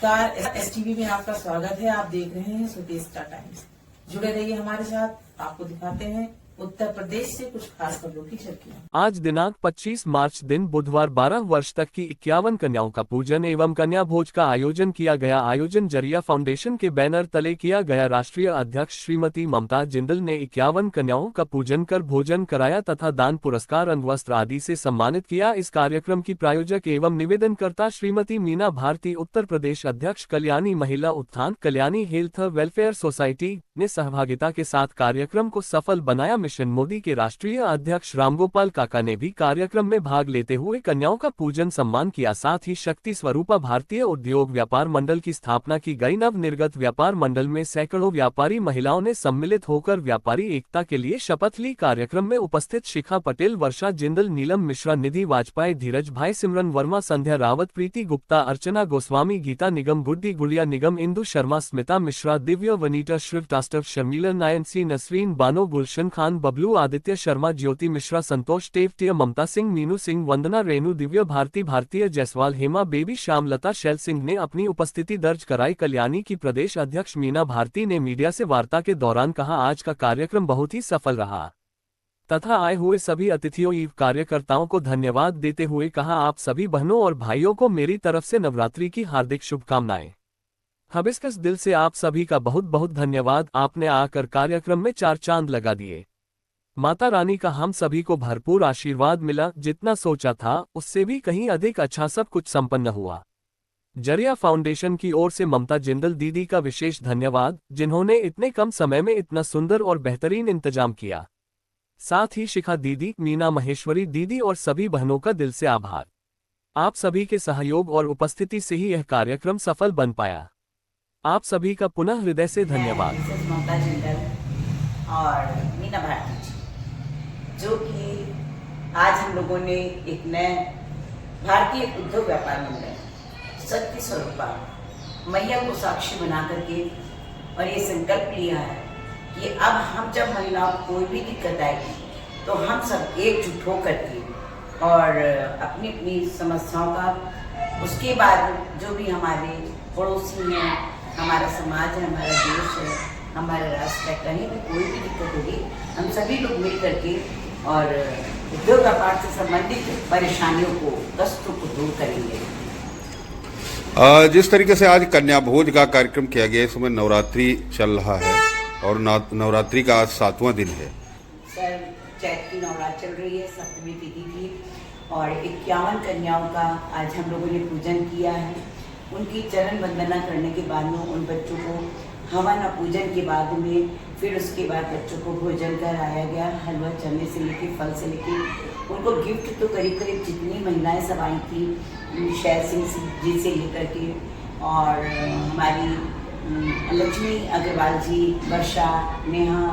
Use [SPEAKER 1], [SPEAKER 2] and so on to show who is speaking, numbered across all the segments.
[SPEAKER 1] नमस्कार, एसटीवी में आपका स्वागत है। आप देख रहे हैं स्वदेशिका टाइम्स। जुड़े रहिए हमारे साथ, आपको दिखाते हैं उत्तर प्रदेश से कुछ खास खबरों की झलकियां।
[SPEAKER 2] आज दिनांक 25 मार्च दिन बुधवार 12 वर्ष तक की 51 कन्याओं का पूजन एवं कन्या भोज का आयोजन किया गया। आयोजन जरिया फाउंडेशन के बैनर तले किया गया। राष्ट्रीय अध्यक्ष श्रीमती ममता जिंदल ने 51 कन्याओं का पूजन कर भोजन कराया तथा दान, पुरस्कार, अंगवस्त्र आदि से सम्मानित किया। इस कार्यक्रम की प्रायोजक एवं निवेदनकर्ता श्रीमती मीना भारती, उत्तर प्रदेश अध्यक्ष कल्याणी महिला उत्थान, कल्याणी हेल्थ वेलफेयर सोसाइटी ने सहभागिता के साथ कार्यक्रम को सफल बनाया। मिशन मोदी के राष्ट्रीय अध्यक्ष रामगोपाल काका ने भी कार्यक्रम में भाग लेते हुए कन्याओं का पूजन सम्मान किया। साथ ही शक्ति स्वरूपा भारतीय उद्योग व्यापार मंडल की स्थापना की गई। नव निर्गत व्यापार मंडल में सैकड़ों व्यापारी महिलाओं ने सम्मिलित होकर व्यापारी एकता के लिए शपथ ली। कार्यक्रम में उपस्थित शिखा पटेल, वर्षा जिंदल, नीलम मिश्रा, निधि वाजपेयी, धीरज भाई, सिमरन वर्मा, संध्या रावत, प्रीति गुप्ता, अर्चना गोस्वामी, गीता निगम, गुड्डी गुड़िया निगम, इंदु शर्मा, स्मिता मिश्रा, दिव्य, वनीता, श्रिव टास्टव, शर्मिला, नायनसी, नसरीन बानो, गुलशन खान, बबलू, आदित्य शर्मा, ज्योति मिश्रा, संतोष टेवटिया, ममता सिंह, मीनू सिंह, वंदना, रेणु, दिव्य भारती, भारतीय जायसवाल, हेमा बेबी, श्यामलता, शैल सिंह ने अपनी उपस्थिति दर्ज कराई। कल्याणी की प्रदेश अध्यक्ष मीना भारती ने मीडिया से वार्ता के दौरान कहा, आज का कार्यक्रम बहुत ही सफल रहा तथा आए हुए सभी अतिथियों एवं कार्यकर्ताओं को धन्यवाद देते हुए कहा, आप सभी बहनों और भाइयों को मेरी तरफ से नवरात्रि की हार्दिक शुभकामनाएं। हबिस्कस दिल से आप सभी का बहुत बहुत धन्यवाद। आपने आकर कार्यक्रम में 4 चांद लगा दिए। माता रानी का हम सभी को भरपूर आशीर्वाद मिला। जितना सोचा था उससे भी कहीं अधिक अच्छा सब कुछ संपन्न हुआ। जरिया फाउंडेशन की ओर से ममता जिंदल दीदी का विशेष धन्यवाद, जिन्होंने इतने कम समय में इतना सुंदर और बेहतरीन इंतजाम किया। साथ ही शिखा दीदी, मीना महेश्वरी दीदी और सभी बहनों का दिल से आभार। आप सभी के सहयोग और उपस्थिति से ही यह कार्यक्रम सफल बन पाया। आप सभी का पुनः हृदय से धन्यवाद।
[SPEAKER 3] ममता जिंदल और मीना भारती जी, जो कि आज हम लोगों ने एक नए भारतीय उद्योग व्यापार मंडल शक्ति स्वरूपा मैया को साक्षी बना करके और ये संकल्प लिया है कि अब हम जब महिलाओं को कोई भी दिक्कत आएगी तो हम सब एकजुट होकर के और अपनी अपनी समस्याओं का, उसके बाद जो भी हमारे पड़ोसी हैं, हमारा समाज है, हमारा देश है, हमारा राष्ट्र है, कहीं भी कोई भी दिक्कत होगी हम सभी लोग मिल करके और उद्योग व्यापार से संबंधित परेशानियों को, कष्टों को दूर करेंगे।
[SPEAKER 4] जिस तरीके से आज कन्या भोज का कार्यक्रम किया गया, इस समय नवरात्रि चल रहा है और नवरात्रि का आज 7वां दिन है।
[SPEAKER 3] सर, चैत की नवरात्र चल रही है, 7वीं तिथि की, और 51 कन्याओं का आज हम लोगों ने पूजन किया है। उनकी चरण वंदना करने के बाद में उन बच्चों को हवन पूजन के बाद में फिर उसके बाद बच्चों को भोजन कराया गया। हलवा, चने से लेके, फल से लेके उनको गिफ्ट तो करीब करीब जितनी महिलाएं सब आई थी, शैल सिंह जी से लेकर के और हमारी लक्ष्मी अग्रवाल जी, वर्षा, नेहा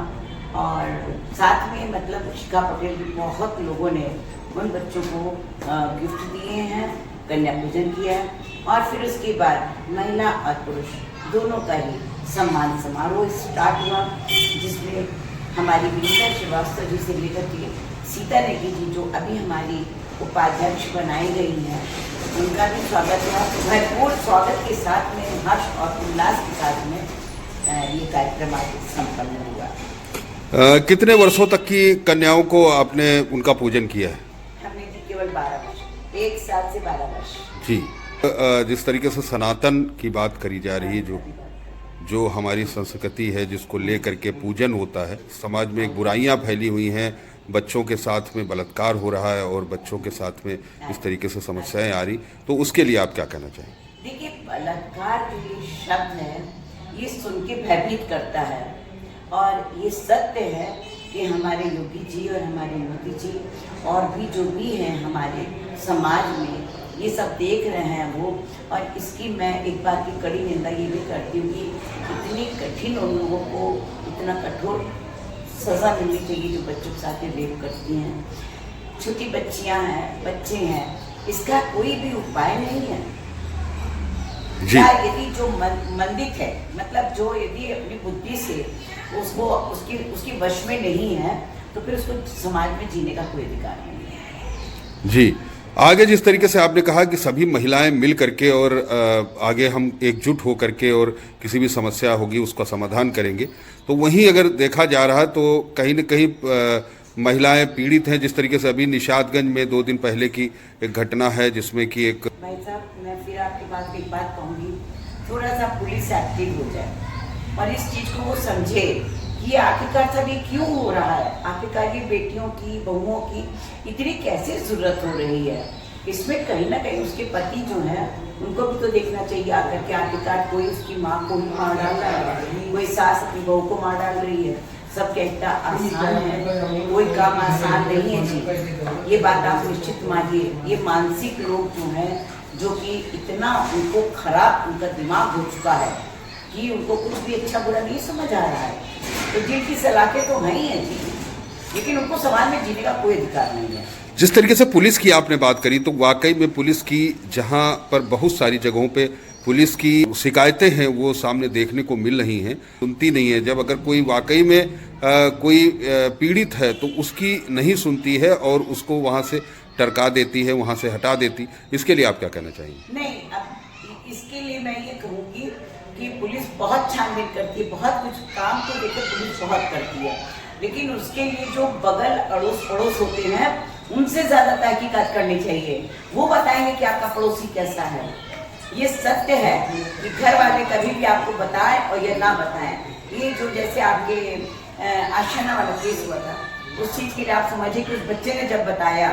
[SPEAKER 3] और साथ में मतलब शिखा पटेल, बहुत लोगों ने उन बच्चों को गिफ्ट दिए हैं, कन्या पूजन किया है। और फिर उसके बाद महिला और पुरुष दोनों का ही सम्मान समारोह स्टार्ट हुआ, जिसमें हमारी विनीता श्रीवास्तव जी से लेकर के सीता नेगी जी, जो अभी हमारी उपाध्यक्ष बनाई गई हैं, उनका भी स्वागत हुआ। भरपूर स्वागत के साथ में, हर्ष और उल्लास के साथ में ये कार्यक्रम आज संपन्न हुआ।
[SPEAKER 4] कितने वर्षों तक की कन्याओं को आपने उनका पूजन किया है?
[SPEAKER 3] हमने जी केवल 12 वर्ष, 1 साल से 12 वर्ष।
[SPEAKER 4] जी, जिस तरीके से सनातन की बात करी जा रही है, जो हमारी संस्कृति है, जिसको लेकर के पूजन होता है, समाज में एक बुराइयां फैली हुई हैं, बच्चों के साथ में बलात्कार हो रहा है और बच्चों के साथ में इस तरीके से समस्याएं आ रही, तो उसके लिए आप क्या कहना चाहेंगे?
[SPEAKER 3] देखिए, बलात्कार जो ये शब्द है, ये सुन के भयभीत करता है और ये सत्य है कि हमारे योगी जी और हमारे मोदी जी और भी जो भी हैं हमारे समाज में, ये सब देख रहे हैं वो। और इसकी मैं एक बात की कड़ी निंदा ये भी करती हूँ कि इतनी कठिन उन लोगों को, इतना कठोर सज़ा मिलनी चाहिए जो बच्चों के साथ रेप करती हैं। छोटी बच्चियाँ हैं, बच्चे हैं, इसका कोई भी उपाय नहीं है। या यदि जो मंदित है, मतलब जो यदि अपनी बुद्धि से उसको उसकी वश में नहीं है, तो फिर उसको समाज में जीने का कोई अधिकार नहीं है।
[SPEAKER 4] जी, आगे जिस तरीके से आपने कहा कि सभी महिलाएं मिल करके और आगे हम एकजुट हो करके और किसी भी समस्या होगी उसका समाधान करेंगे, तो वहीं अगर देखा जा रहा है तो कहीं न कहीं महिलाएं पीड़ित हैं। जिस तरीके से अभी निशादगंज में 2 दिन पहले की एक घटना है जिसमें कि एक
[SPEAKER 3] भाई साहब, मैं फिर आपके पास एक बात कहूँगी, थोड़ा सा पुलिस एक्टिव हो जाए और इस चीज़ को वो समझे कि आखिरकार सब ये क्यों हो रहा है, आखिरकार ये बेटियों की बहुओं की इतनी कैसे जरूरत हो रही है। इसमें कहीं ना कहीं उसके पति जो है उनको भी तो देखना चाहिए आकर के, आखिरकार कोई उसकी माँ को ही मार डाल रहा है, कोई सास अपनी बहू को मार डाल रही है। सब कहता आसान है, कोई काम आसान नहीं है जी, ये बात आप निश्चित मानिए। ये मानसिक लोग जो हैं, जो कि इतना उनको खराब उनका दिमाग हो चुका है कि उनको कुछ भी अच्छा बुरा नहीं समझ आ रहा है। तो जिनकी सलाखें तो हैं ही हैं जी, लेकिन उनको समाज में जीने का कोई अधिकार नहीं है।
[SPEAKER 4] जिस तरीके से पुलिस की आपने बात करी तो वाकई में पुलिस की जहां पर बहुत सारी जगहों पे पुलिस की शिकायतें हैं वो सामने देखने को मिल रही हैं, सुनती नहीं है। जब अगर कोई वाकई में कोई पीड़ित है तो उसकी नहीं सुनती है और उसको वहां से टरका देती है, वहां से हटा देती। इसके लिए आप क्या कहना चाहेंगे?
[SPEAKER 3] नहीं, अब इसके लिए मैं ये कहूँगी कि पुलिस बहुत छानबीन करती है, बहुत कुछ काम को लेकर पुलिस बहुत करती है, लेकिन उसके लिए जो बगल अड़ोस पड़ोस होते हैं उनसे ज्यादा तहकीकात करनी चाहिए। वो बताएंगे कि आपका पड़ोसी कैसा है। ये सत्य है कि घर वाले कभी भी आपको बताएं और ये ना बताएं। ये जो जैसे आपके आशियाना वाला केस हुआ था, उस चीज के लिए आप समझिए कि उस बच्चे ने जब बताया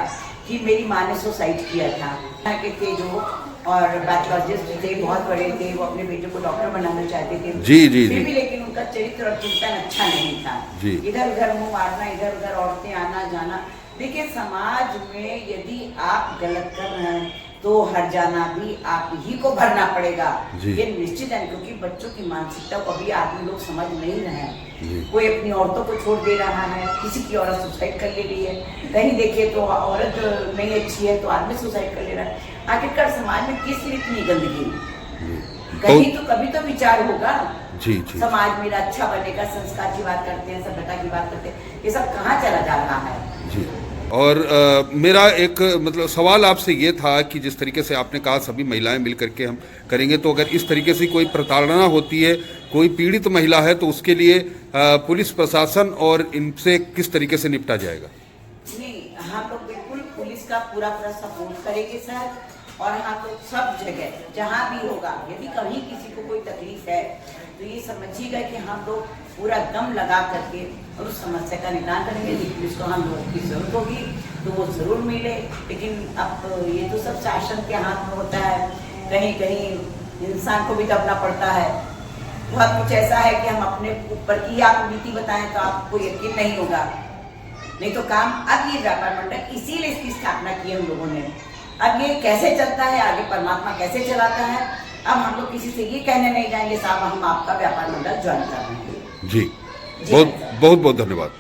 [SPEAKER 3] कि मेरी माँ ने सुसाइड किया था, यहाँ के थे जो और पैथोलॉजिस्ट थे, बहुत बड़े थे, वो अपने बेटे को डॉक्टर बनाना चाहते थे
[SPEAKER 4] जी
[SPEAKER 3] फिर भी, लेकिन उनका चरित्र और चिंतन अच्छा नहीं था। इधर उधर मुंह मारना, इधर उधर औरतें आना जाना। देखिए, समाज में यदि आप गलत कर रहे हैं तो हर जाना भी आप ही को भरना पड़ेगा, ये निश्चित है। क्योंकि बच्चों की मानसिकता को अभी आदमी लोग समझ नहीं रहे हैं। कोई अपनी औरतों को छोड़ दे रहा है, किसी की औरत सुसाइड कर ले रही है, कहीं देखिए तो औरत नहीं अच्छी है तो आदमी सुसाइड कर ले रहा है। आखिरकार समाज में किस लिए इतनी गंदगी? कहीं तो कभी तो विचार होगा।
[SPEAKER 4] जी।
[SPEAKER 3] समाज मेरा अच्छा बनेगा, संस्कार की बात करते हैं, सभ्यता की बात करते हैं, ये सब कहाँ चला जा रहा है
[SPEAKER 4] जी। और मेरा एक मतलब सवाल आपसे ये था कि जिस तरीके से आपने कहा सभी महिलाएं मिल करके हम करेंगे, तो अगर इस तरीके से कोई प्रताड़ना होती है, कोई पीड़ित महिला है, तो उसके लिए पुलिस प्रशासन और इनसे किस तरीके से निपटा जाएगा?
[SPEAKER 3] नहीं, हम लोग बिल्कुल पुलिस का पूरा सपोर्ट करेंगे सर। और हाँ, तो सब जगह जहाँ भी होगा, यदि कभी किसी को कोई तकलीफ है तो ये समझिएगा कि हम लोग पूरा दम लगा करके और उस समस्या का निदान करेंगे। यदि पुलिस को हम लोगों की जरूरत होगी तो वो जरूर मिले, लेकिन अब ये तो सब शासन के हाथ में होता है। कहीं कहीं इंसान को भी दबना पड़ता है। बहुत कुछ ऐसा है कि हम अपने ऊपर की आप नीति बताएं तो आपको यकीन नहीं होगा। नहीं तो काम, अब ये व्यापार मंडल इसीलिए इसकी स्थापना की है हम लोगों ने। अब ये कैसे चलता है, आगे परमात्मा कैसे चलाता है, अब हम लोग किसी से ये कहने नहीं जाएंगे साहब हम आपका व्यापार मंडल ज्वाइन कर रहे हैं।
[SPEAKER 4] जी, बहुत बहुत धन्यवाद।